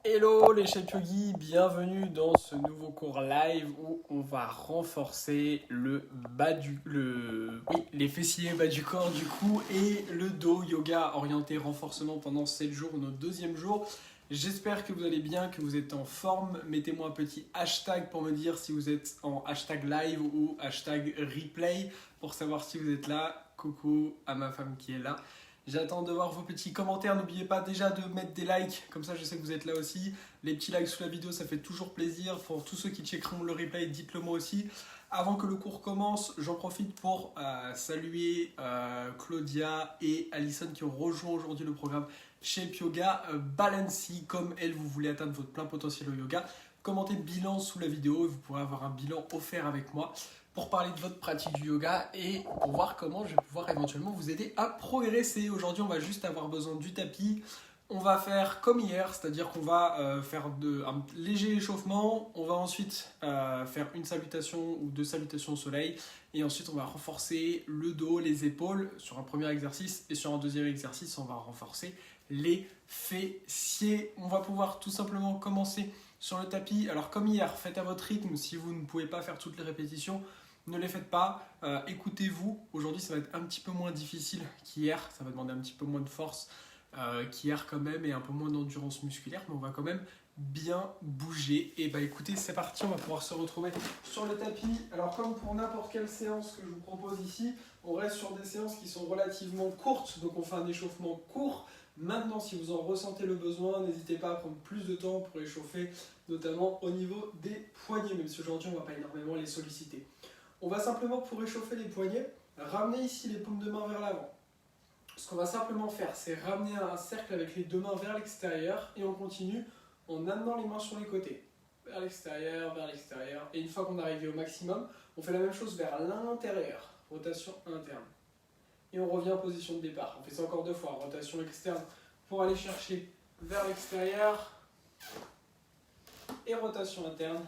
Hello les chefs yogi, bienvenue dans ce nouveau cours live où on va renforcer les fessiers bas du corps du cou et le dos, yoga orienté renforcement pendant 7 jours, notre deuxième jour. J'espère que vous allez bien, que vous êtes en forme. Mettez-moi un petit hashtag pour me dire si vous êtes en hashtag live ou hashtag replay pour savoir si vous êtes là. Coucou à ma femme qui est là. J'attends de voir vos petits commentaires. N'oubliez pas déjà de mettre des likes, comme ça je sais que vous êtes là aussi. Les petits likes sous la vidéo, ça fait toujours plaisir. Pour tous ceux qui checkeront le replay, dites-le moi aussi. Avant que le cours commence, j'en profite pour saluer Claudia et Alison qui ont rejoint aujourd'hui le programme Shape Yoga. Balancez comme elle, vous voulez atteindre votre plein potentiel au yoga. Commentez bilan sous la vidéo et vous pourrez avoir un bilan offert avec moi pour parler de votre pratique du yoga et pour voir comment je vais pouvoir éventuellement vous aider à progresser. Aujourd'hui, on va juste avoir besoin du tapis. On va faire comme hier, c'est-à-dire qu'on va faire un léger échauffement. On va ensuite faire une salutation ou deux salutations au soleil. Et ensuite, on va renforcer le dos, les épaules sur un premier exercice. Et sur un deuxième exercice, on va renforcer les fessiers. On va pouvoir tout simplement commencer sur le tapis. Alors comme hier, faites à votre rythme. Si vous ne pouvez pas faire toutes les répétitions, ne les faites pas, écoutez-vous. Aujourd'hui, ça va être un petit peu moins difficile qu'hier. Ça va demander un petit peu moins de force qu'hier quand même et un peu moins d'endurance musculaire. Mais on va quand même bien bouger. Et bah écoutez, c'est parti. On va pouvoir se retrouver sur le tapis. Alors comme pour n'importe quelle séance que je vous propose ici, on reste sur des séances qui sont relativement courtes. Donc on fait un échauffement court. Maintenant, si vous en ressentez le besoin, n'hésitez pas à prendre plus de temps pour échauffer, notamment au niveau des poignets, même si aujourd'hui on ne va pas énormément les solliciter. On va simplement, pour réchauffer les poignets, ramener ici les paumes de main vers l'avant. Ce qu'on va simplement faire, c'est ramener un cercle avec les deux mains vers l'extérieur et on continue en amenant les mains sur les côtés. Vers l'extérieur, vers l'extérieur. Et une fois qu'on est arrivé au maximum, on fait la même chose vers l'intérieur. Rotation interne. Et on revient en position de départ. On fait ça encore deux fois. Rotation externe pour aller chercher vers l'extérieur. Et rotation interne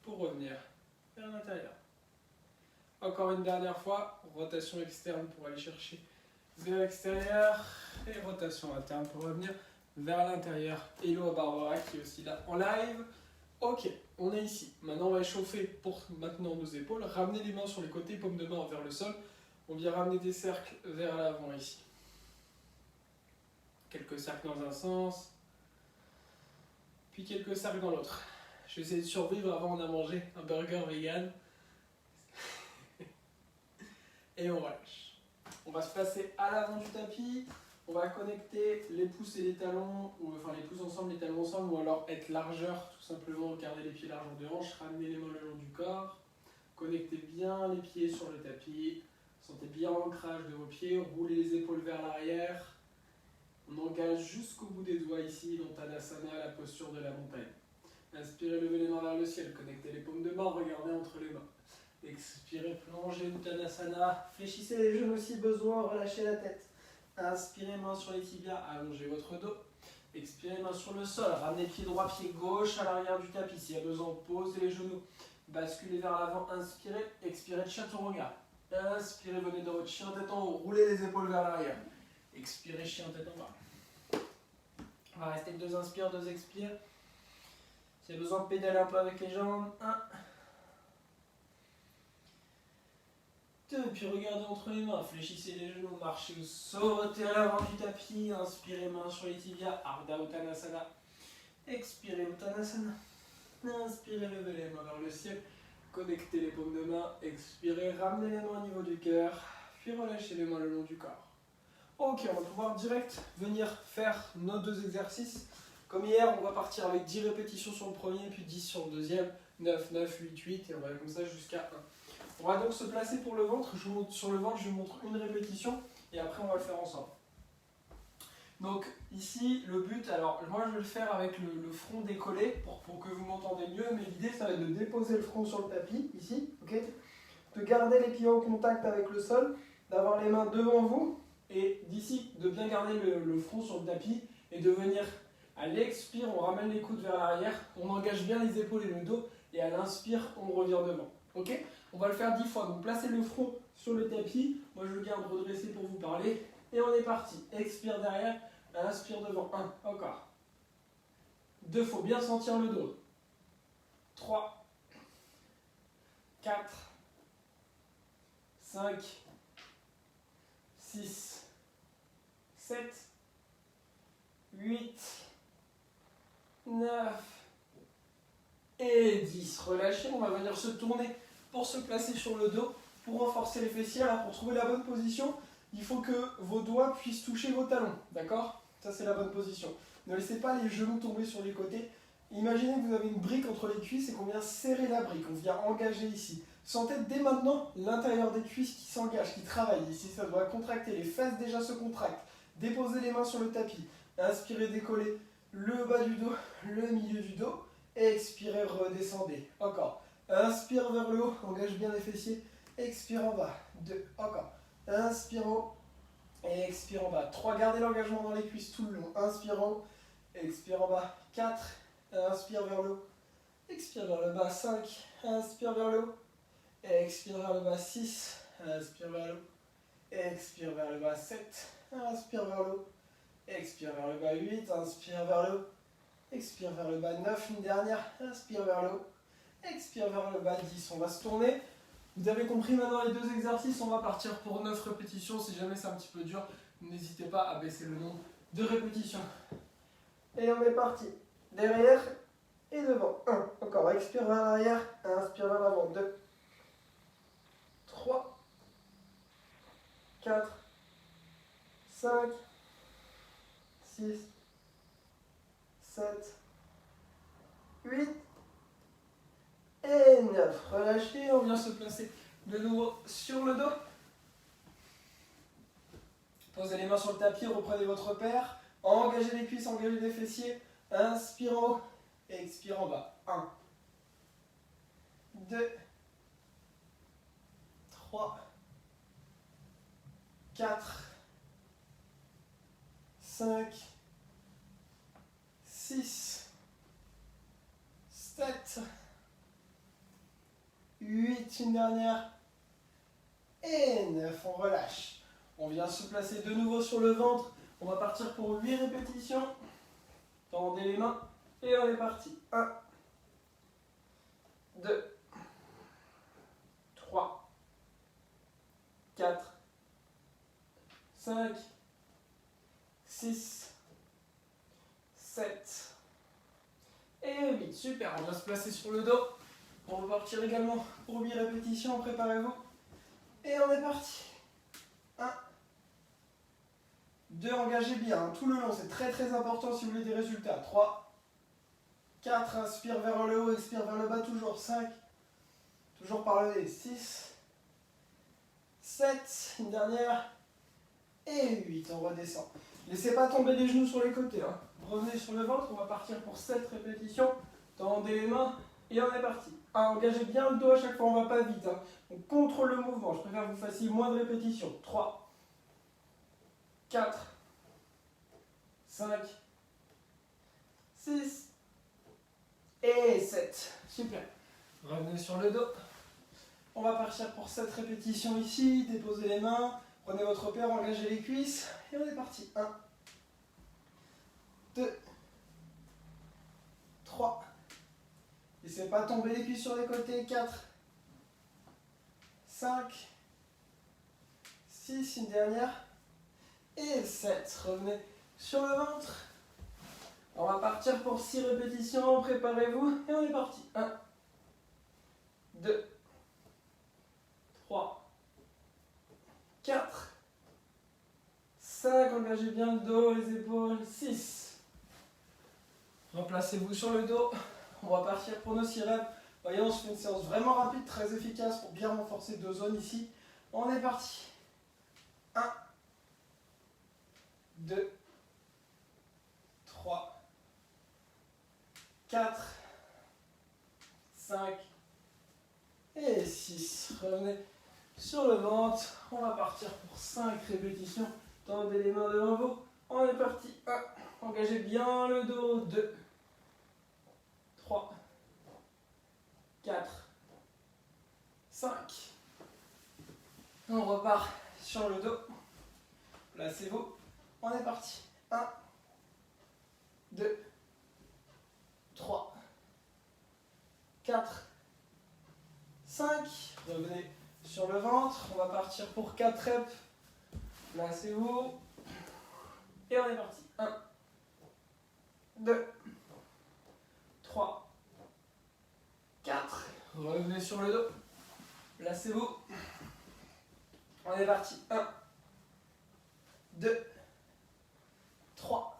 pour revenir vers l'intérieur. Encore une dernière fois, rotation externe pour aller chercher vers l'extérieur et rotation interne pour revenir vers l'intérieur. Hello à Barbara qui est aussi là en live. Ok, on est ici. Maintenant, on va échauffer pour maintenant nos épaules. Ramener les mains sur les côtés, paumes de main vers le sol. On vient ramener des cercles vers l'avant ici. Quelques cercles dans un sens, puis quelques cercles dans l'autre. Je vais essayer de survivre avant d'avoir mangé un burger vegan. Et on relâche. On va se placer à l'avant du tapis. On va connecter les pouces et les talons, enfin les pouces ensemble, les talons ensemble, ou alors être largeur, tout simplement, garder les pieds largeur de hanche, ramener les mains le long du corps. Connectez bien les pieds sur le tapis. Sentez bien l'ancrage de vos pieds, roulez les épaules vers l'arrière. On engage jusqu'au bout des doigts ici dans Tadasana, la posture de la montagne. Inspirez, levez les mains vers le ciel, connectez les paumes de main, regardez entre les mains. Expirez, plongez Uttanasana. Fléchissez les genoux si besoin, relâchez la tête. Inspirez, main sur les tibias, allongez votre dos. Expirez, main sur le sol, ramenez pied droit, pied gauche à l'arrière du tapis. S'il y a besoin, posez les genoux. Basculez vers l'avant, inspirez, expirez, chaturanga. Inspirez, venez dans votre chien tête en haut, roulez les épaules vers l'arrière. Expirez, chien tête en bas. On va rester deux inspires, deux expires. S'il y a besoin de pédaler un peu avec les jambes, 1. 2, puis regardez entre les mains, fléchissez les genoux, marchez ou sautez à l'avant du tapis, inspirez main sur les tibias, Ardha Uttanasana. Expirez Uttanasana. Inspirez, levez les mains vers le ciel, connectez les paumes de main, expirez, ramenez les mains au niveau du cœur, puis relâchez les mains le long du corps. Ok, on va pouvoir direct venir faire nos deux exercices. Comme hier, on va partir avec 10 répétitions sur le premier, puis 10 sur le deuxième, 9, 9, 8, 8, et on va aller comme ça jusqu'à 1. On va donc se placer pour le ventre. Je vous montre sur le ventre, je vous montre une répétition, et après on va le faire ensemble. Donc ici, le but, alors moi je vais le faire avec le front décollé pour que vous m'entendez mieux, mais l'idée ça va être de déposer le front sur le tapis, ici, ok, de garder les pieds en contact avec le sol, d'avoir les mains devant vous, et d'ici, de bien garder le front sur le tapis, et de venir à l'expire, on ramène les coudes vers l'arrière, on engage bien les épaules et le dos, et à l'inspire, on revient devant. Ok ? On va le faire 10 fois, donc placez le front sur le tapis, moi je le garde redressé pour vous parler, et on est parti. Expire derrière, inspire devant, 1, encore. 2, il faut bien sentir le dos. 3, 4, 5, 6, 7, 8, 9 et 10. Relâchez, on va venir se tourner pour se placer sur le dos, pour renforcer les fessiers. Alors pour trouver la bonne position, il faut que vos doigts puissent toucher vos talons, d'accord? Ça c'est la bonne position. Ne laissez pas les genoux tomber sur les côtés. Imaginez que vous avez une brique entre les cuisses et qu'on vient serrer la brique, on vient engager ici. Sentez dès maintenant l'intérieur des cuisses qui s'engage, qui travaille. Ici ça doit contracter, les fesses déjà se contractent. Déposez les mains sur le tapis. Inspirez, décollez le bas du dos, le milieu du dos. Expirez, redescendez. Encore. Inspire vers le haut, engage bien les fessiers. Expire en bas. 2, encore. Inspire en haut et expire en bas. 3, gardez l'engagement dans les cuisses tout le long. Inspire en haut, expire en bas. 4, inspire vers le haut, expire vers le bas. 5, inspire vers le haut, expire vers le bas. 6, inspire vers le haut, expire vers le bas. 7, inspire vers le haut, expire vers le bas. 8, inspire vers le haut, expire vers le bas. 9, une dernière, inspire vers le haut, expire vers le bas. 10, on va se tourner. Vous avez compris maintenant les deux exercices, on va partir pour 9 répétitions. Si jamais c'est un petit peu dur, n'hésitez pas à baisser le nombre de répétitions. Et on est parti. Derrière et devant. 1, encore, expire vers l'arrière, inspire vers l'avant. 2, 3, 4, 5, 6, 7, 8 et 9. Relâchez, on vient se placer de nouveau sur le dos. Posez les mains sur le tapis, reprenez votre repère. Engagez les cuisses, engagez les fessiers. Inspire en haut, expire en bas. 1, 2, 3, 4, 5, 6, 7, 8, une dernière, et 9, on relâche. On vient se placer de nouveau sur le ventre. On va partir pour 8 répétitions. Tendez les mains et on est parti. 1, 2, 3, 4, 5, 6, 7 et 8. Super, on va se placer sur le dos. On va partir également pour 8 répétitions. Préparez-vous. Et on est parti. 1, 2, engagez bien, tout le long, c'est très très important si vous voulez des résultats. 3, 4, inspire vers le haut, expire vers le bas, toujours. 5, toujours par le nez. 6, 7, une dernière, et 8, on redescend. Laissez pas tomber les genoux sur les côtés. Revenez sur le ventre, on va partir pour 7 répétitions. Tendez les mains et on est parti. 1, engagez bien le dos à chaque fois, on ne va pas vite. On contrôle le mouvement, je préfère que vous fassiez moins de répétitions. 3, 4, 5, 6 et 7. Super. Revenez sur le dos. On va partir pour 7 répétitions ici. Déposez les mains. Prenez votre repère, engagez les cuisses. Et on est parti. 1, 2, 3. Laissez pas tomber les cuisses sur les côtés. 4, 5, 6, une dernière. Et 7. Revenez sur le ventre. On va partir pour 6 répétitions. Préparez-vous. Et on est parti. 1, 2, 3, 4, 5. Engagez bien le dos, les épaules. 6. Replacez-vous sur le dos. On va partir pour nos 6 reps. Voyez, on se fait une séance vraiment rapide, très efficace pour bien renforcer 2 zones ici. On est parti. 1, 2, 3, 4, 5 et 6. Revenez sur le ventre. On va partir pour 5 répétitions. Tendez les mains devant vous. On est parti. 1. Engagez bien le dos. 2, 3, 4, 5. On repart sur le dos. Placez-vous. On est parti. 1, 2, 4, 5. Revenez sur le ventre. On va partir pour 4 reps. Placez-vous. Et on est parti. 1, 2, 3, 4. Revenez sur le dos. Placez-vous. On est parti. 1, 2, 3,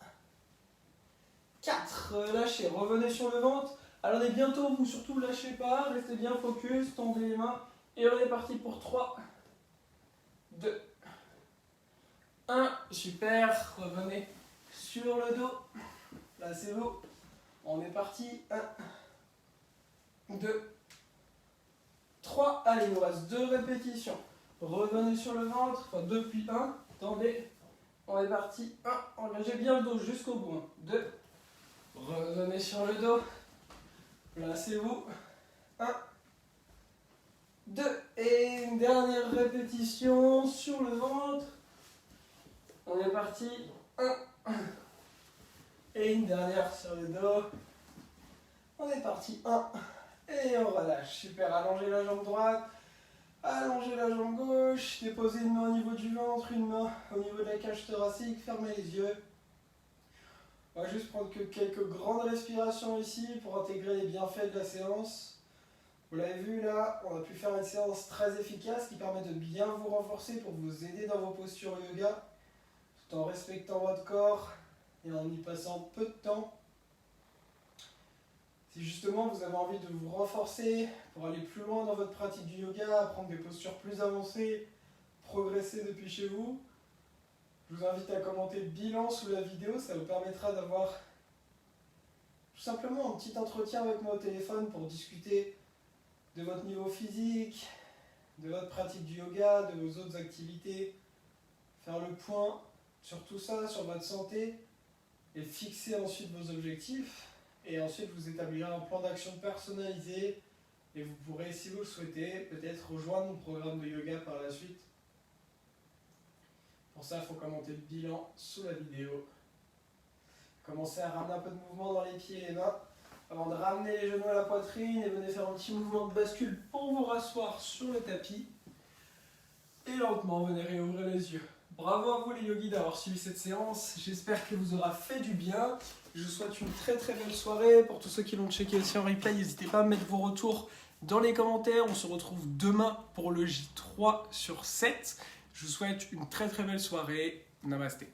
4. Relâchez. Revenez sur le ventre. Alors on est bientôt, vous surtout lâchez pas. Restez bien focus. Tendez les mains. Et on est parti pour 3, 2, 1. Super. Revenez sur le dos. Placez-vous. On est parti. 1, 2, 3. Allez, il nous reste 2 répétitions. Revenez sur le ventre. Enfin, 2 puis 1. Tendez. On est parti. 1. Engagez bien le dos jusqu'au bout. 2. Revenez sur le dos. Placez-vous. 1, 2. Et une dernière répétition sur le ventre. On est parti. 1. Et une dernière sur le dos. On est parti. 1. Et on relâche. Super. Allongez la jambe droite. Allongez la jambe gauche. Déposez une main au niveau du ventre, une main au niveau de la cage thoracique. Fermez les yeux. On va juste prendre quelques grandes respirations ici pour intégrer les bienfaits de la séance. Vous l'avez vu là, on a pu faire une séance très efficace qui permet de bien vous renforcer pour vous aider dans vos postures yoga, tout en respectant votre corps et en y passant peu de temps. Si justement vous avez envie de vous renforcer pour aller plus loin dans votre pratique du yoga, apprendre des postures plus avancées, progresser depuis chez vous, je vous invite à commenter le bilan sous la vidéo, ça vous permettra d'avoir tout simplement un petit entretien avec moi au téléphone pour discuter de votre niveau physique, de votre pratique du yoga, de vos autres activités, faire le point sur tout ça, sur votre santé, et fixer ensuite vos objectifs. Et ensuite, vous établirez un plan d'action personnalisé et vous pourrez, si vous le souhaitez, peut-être rejoindre mon programme de yoga par la suite. Pour ça, il faut commenter le bilan sous la vidéo. Commencez à ramener un peu de mouvement dans les pieds et les mains avant de ramener les genoux à la poitrine et venez faire un petit mouvement de bascule pour vous rasseoir sur le tapis. Et lentement, venez réouvrir les yeux. Bravo à vous les yogis d'avoir suivi cette séance. J'espère qu'elle vous aura fait du bien. Je vous souhaite une très très belle soirée. Pour tous ceux qui l'ont checké aussi en replay, n'hésitez pas à mettre vos retours dans les commentaires. On se retrouve demain pour le J3/7. Je vous souhaite une très très belle soirée. Namasté.